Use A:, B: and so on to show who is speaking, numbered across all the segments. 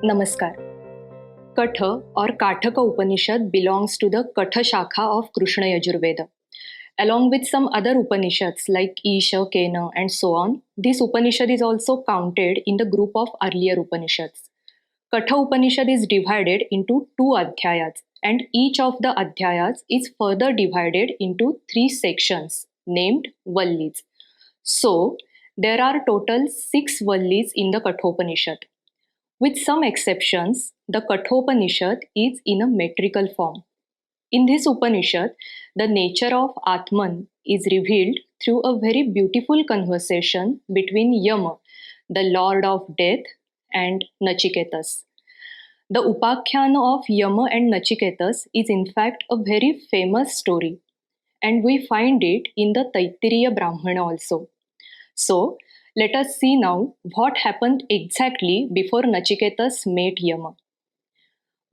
A: Namaskar. Katha or Kathaka Upanishad belongs to the Katha Shakha of Krishna Yajurveda. Along with some other Upanishads like Isha, Kena, and so on, this Upanishad is also counted in the group of earlier Upanishads. Katha Upanishad is divided into two adhyayas, and each of the adhyayas is further divided into three sections named Vallis. So, there are total 6 Vallis in the Katha Upanishad. With some exceptions, the Kathopanishad is in a metrical form. In this Upanishad, the nature of Atman is revealed through a very beautiful conversation between Yama, the lord of death, and Nachiketas. The Upakhyana of Yama and Nachiketas is in fact a very famous story, and we find it in the Taittiriya Brahmana also. So, let us see now what happened exactly before Nachiketas met Yama.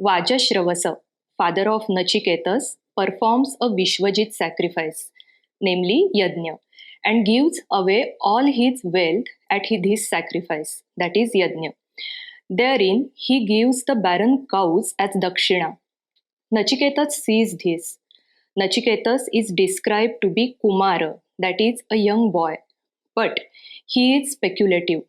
A: Vajashravasa, father of Nachiketas, performs a Vishwajit sacrifice, namely Yajna, and gives away all his wealth at this sacrifice, that is Yajna. Therein, he gives the barren cows as Dakshina. Nachiketas sees this. Nachiketas is described to be Kumara, that is a young boy, but he is speculative.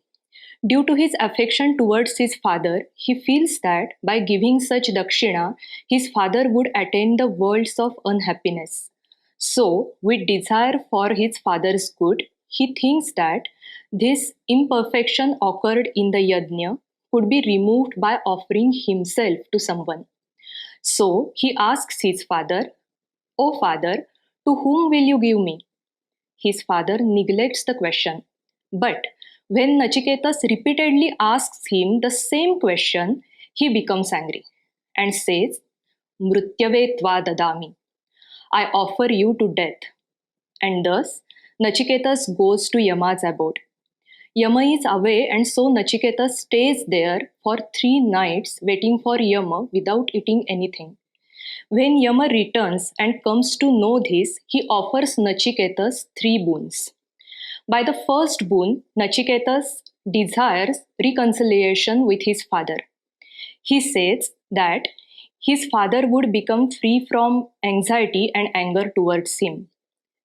A: Due to his affection towards his father, he feels that by giving such dakshina, his father would attain the worlds of unhappiness. So, with desire for his father's good, he thinks that this imperfection occurred in the yajna could be removed by offering himself to someone. So, he asks his father, "O father, to whom will you give me?" His father neglects the question. But when Nachiketas repeatedly asks him the same question, he becomes angry and says, "Mrutyave tva dadami. I offer you to death." And thus, Nachiketas goes to Yama's abode. Yama is away, and so Nachiketas stays there for 3 nights waiting for Yama without eating anything. When Yama returns and comes to know this, he offers Nachiketas 3 boons. By the first boon, Nachiketas desires reconciliation with his father. He says that his father would become free from anxiety and anger towards him.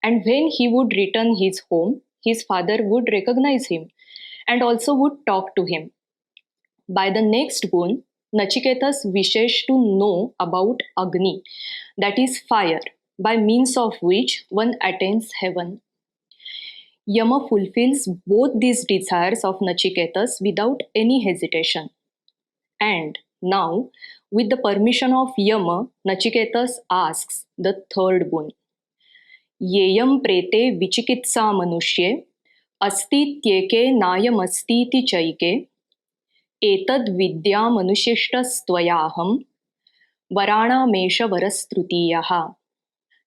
A: And when he would return his home, his father would recognize him and also would talk to him. By the next boon, Nachiketas wishes to know about Agni, that is fire, by means of which one attains heaven. Yama fulfills both these desires of Nachiketas without any hesitation. And now, with the permission of Yama, Nachiketas asks the third boon. Yeyam prete vichikitsa manushye astityeke nayamastiti chaike etad vidya manushishtastvayaham varana mesha varastrutiyaha.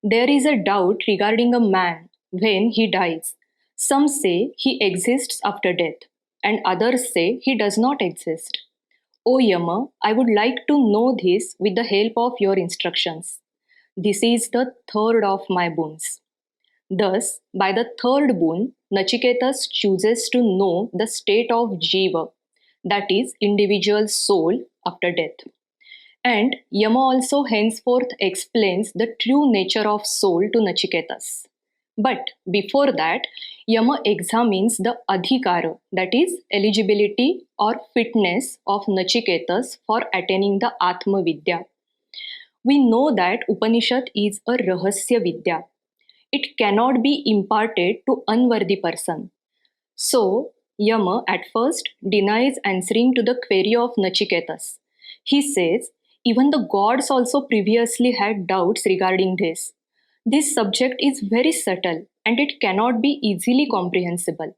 A: There is a doubt regarding a man when he dies. Some say he exists after death, and others say he does not exist. O Yama, I would like to know this with the help of your instructions. This is the third of my boons. Thus, by the third boon, Nachiketas chooses to know the state of Jiva, that is, individual soul after death. And Yama also henceforth explains the true nature of soul to Nachiketas. But before that, Yama examines the adhikara, that is, eligibility or fitness of Nachiketas for attaining the Atma Vidya. We know that Upanishad is a Rahasya Vidya. It cannot be imparted to unworthy person. So, Yama at first denies answering to the query of Nachiketas. He says, even the gods also previously had doubts regarding this. This subject is very subtle and it cannot be easily comprehensible.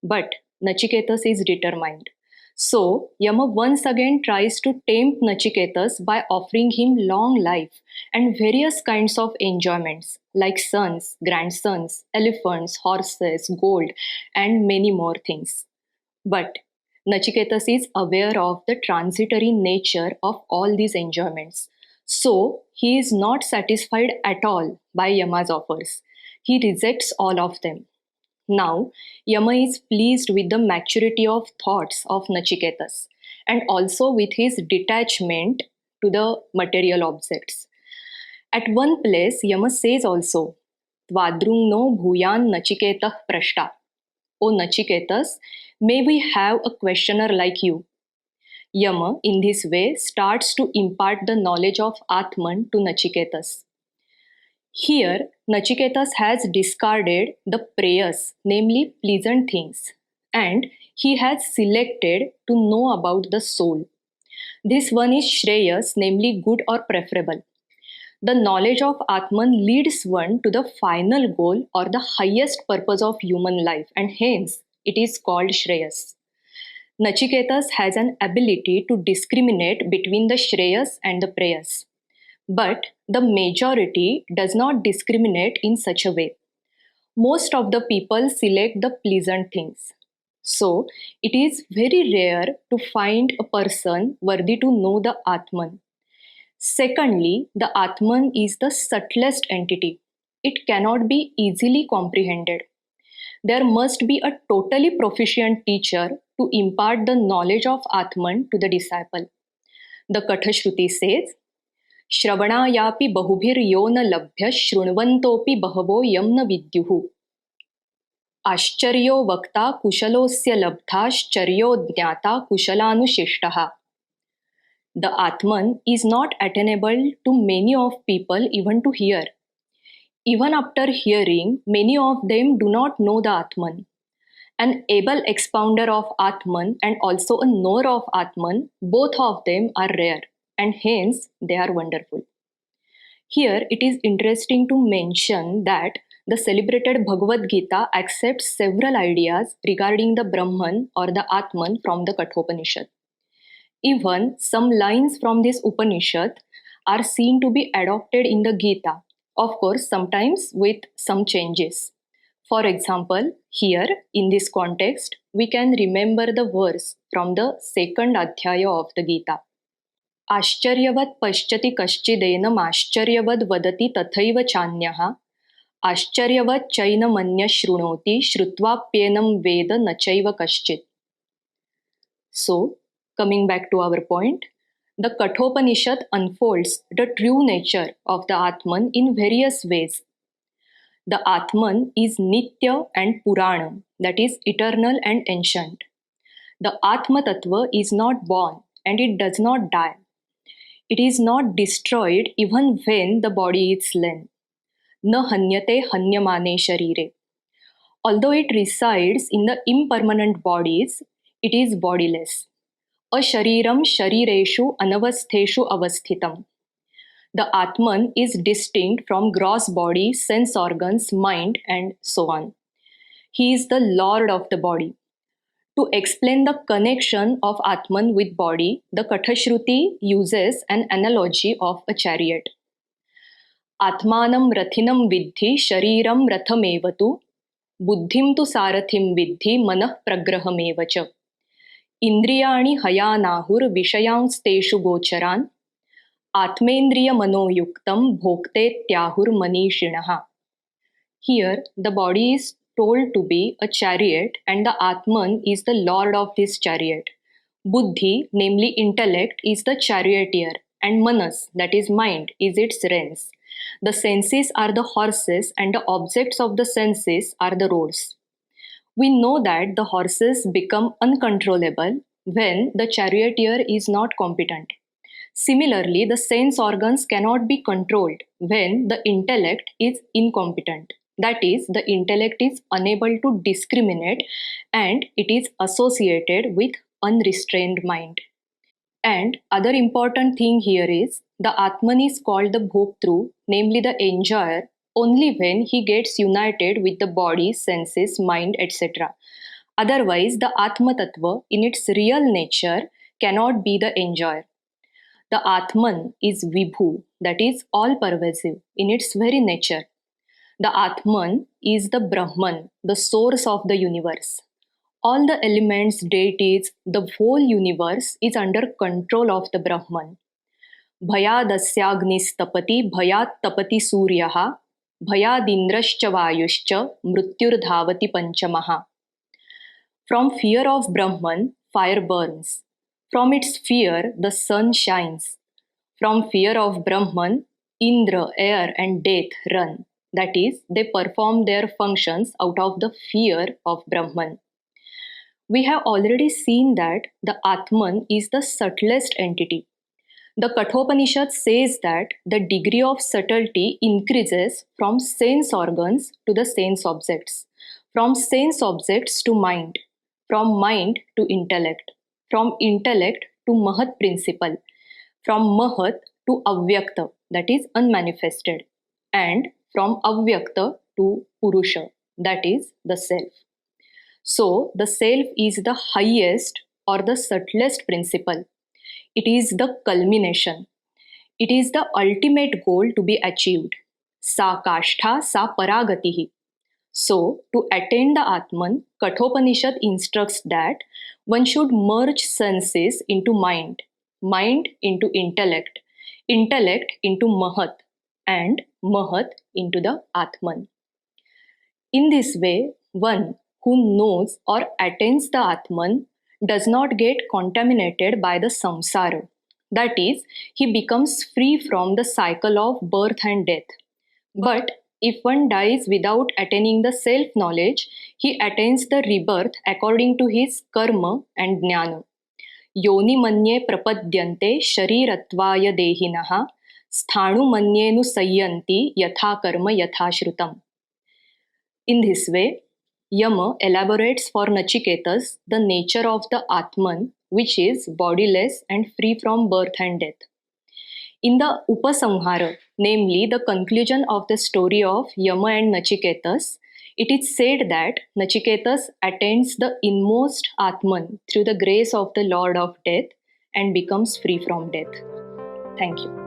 A: But Nachiketas is determined. So, Yama once again tries to tempt Nachiketas by offering him long life and various kinds of enjoyments like sons, grandsons, elephants, horses, gold, and many more things. But Nachiketas is aware of the transitory nature of all these enjoyments. So, he is not satisfied at all by Yama's offers. He rejects all of them. Now, Yama is pleased with the maturity of thoughts of Nachiketas and also with his detachment to the material objects. At one place, Yama says also, Tvadrung no bhuyan Nachiketah prashta. O Nachiketas, may we have a questioner like you. Yama, in this way, starts to impart the knowledge of Atman to Nachiketas. Here, Nachiketas has discarded the preyas, namely pleasant things, and he has selected to know about the soul. This one is Shreyas, namely good or preferable. The knowledge of Atman leads one to the final goal or the highest purpose of human life, and hence it is called Shreyas. Nachiketas has an ability to discriminate between the Shreyas and the Preyas. But the majority does not discriminate in such a way. Most of the people select the pleasant things. So, it is very rare to find a person worthy to know the Atman. Secondly, the Atman is the subtlest entity. It cannot be easily comprehended. There must be a totally proficient teacher to impart the knowledge of Atman to the disciple. The Katha Shruti says, श्रवणायापि बहुभिर्यो न लभ्य शृण्वन्तोऽपि बहवो यं न विद्युः आश्चर्यो वक्ता कुशलोऽस्य लब्धाश्चर्यो ज्ञाता कुशलानुशिष्टः. The Atman is not attainable to many of people even to hear. Even after hearing, many of them do not know the Atman. An able expounder of Atman and also a knower of Atman, both of them are rare, and hence they are wonderful. Here it is interesting to mention that the celebrated Bhagavad Gita accepts several ideas regarding the Brahman or the Atman from the Katha Upanishad. Even some lines from this Upanishad are seen to be adopted in the Gita, of course, sometimes with some changes. For example, here in this context, we can remember the verse from the second Adhyaya of the Gita. आश्चर्यवत् पश्यति कश्चिदेनमाश्चर्यवद् वदति तथैव चान्यः आश्चर्यवत् चैनमन्यः शृणोति श्रुत्वाप्येनं वेद न चैव कश्चित्. So, coming back to our point, the Kathopanishad unfolds the true nature of the Atman in various ways. The Atman is Nitya and Purana, that is eternal and ancient. The Atma Tattva is not born and it does not die. It is not destroyed even when the body is slain. Na hanyate hanyamane sharire. Although it resides in the impermanent bodies, it is bodiless. Ashariram sharireshu anavastheshu avasthitam. The Atman is distinct from gross body, sense organs, mind, and so on. He is the Lord of the body. To explain the connection of Atman with body, the Katha Shruti uses an analogy of a chariot. Atmanam rathinam vidhi shariram rathamevatu buddhim tu sarathim vidhi manah pragrahamevacha. Indriyani hayanahur vishayansteshu gocharan Atmendriya manoyuktam bhokte tyahur manishinaha. Here, the body is told to be a chariot and the Atman is the lord of this chariot. Buddhi, namely intellect, is the charioteer and manas, that is mind, is its reins. The senses are the horses and the objects of the senses are the roads. We know that the horses become uncontrollable when the charioteer is not competent. Similarly, the sense organs cannot be controlled when the intellect is incompetent. That is, the intellect is unable to discriminate and it is associated with unrestrained mind. And other important thing here is the Atman is called the Bhoktru, namely the enjoyer, only when he gets united with the body, senses, mind, etc. Otherwise, the Atma Tattva in its real nature cannot be the enjoyer. The Atman is Vibhu, that is all pervasive in its very nature. The Atman is the Brahman, the source of the universe. All the elements, deities, the whole universe is under control of the Brahman. Bhayadasyagnis tapati bhayat tapati suryaha भयादिन्द्रश्च वायुश्च मृत्युर्धावति panchamaha. From fear of Brahman, fire burns. From its fear, the sun shines. From fear of Brahman, Indra, air, and death run. That is, they perform their functions out of the fear of Brahman. We have already seen that the Atman is the subtlest entity. The Katha Upanishad says that the degree of subtlety increases from sense organs to the sense objects, from sense objects to mind, from mind to intellect, from intellect to Mahat principle, from Mahat to Avyakta, that is unmanifested, and from Avyakta to Purusha, that is the self. So, the self is the highest or the subtlest principle. It is the culmination. It is the ultimate goal to be achieved. Sa kashtha sa paragatihi. So, to attain the Atman, Kathopanishad instructs that one should merge senses into mind, mind into intellect, intellect into Mahat, and Mahat into the Atman. In this way, one who knows or attains the Atman does not get contaminated by the samsara. That is, he becomes free from the cycle of birth and death. But if one dies without attaining the self knowledge, he attains the rebirth according to his karma and jnana. Yoni manye prapadyante sharirattvaya dehinaha sthanu manyenu sayyanti yatha karma yatha shrutam. In this way, Yama elaborates for Nachiketas the nature of the Atman, which is bodiless and free from birth and death. In the Upasamhara, namely the conclusion of the story of Yama and Nachiketas, it is said that Nachiketas attains the inmost Atman through the grace of the Lord of Death and becomes free from death. Thank you.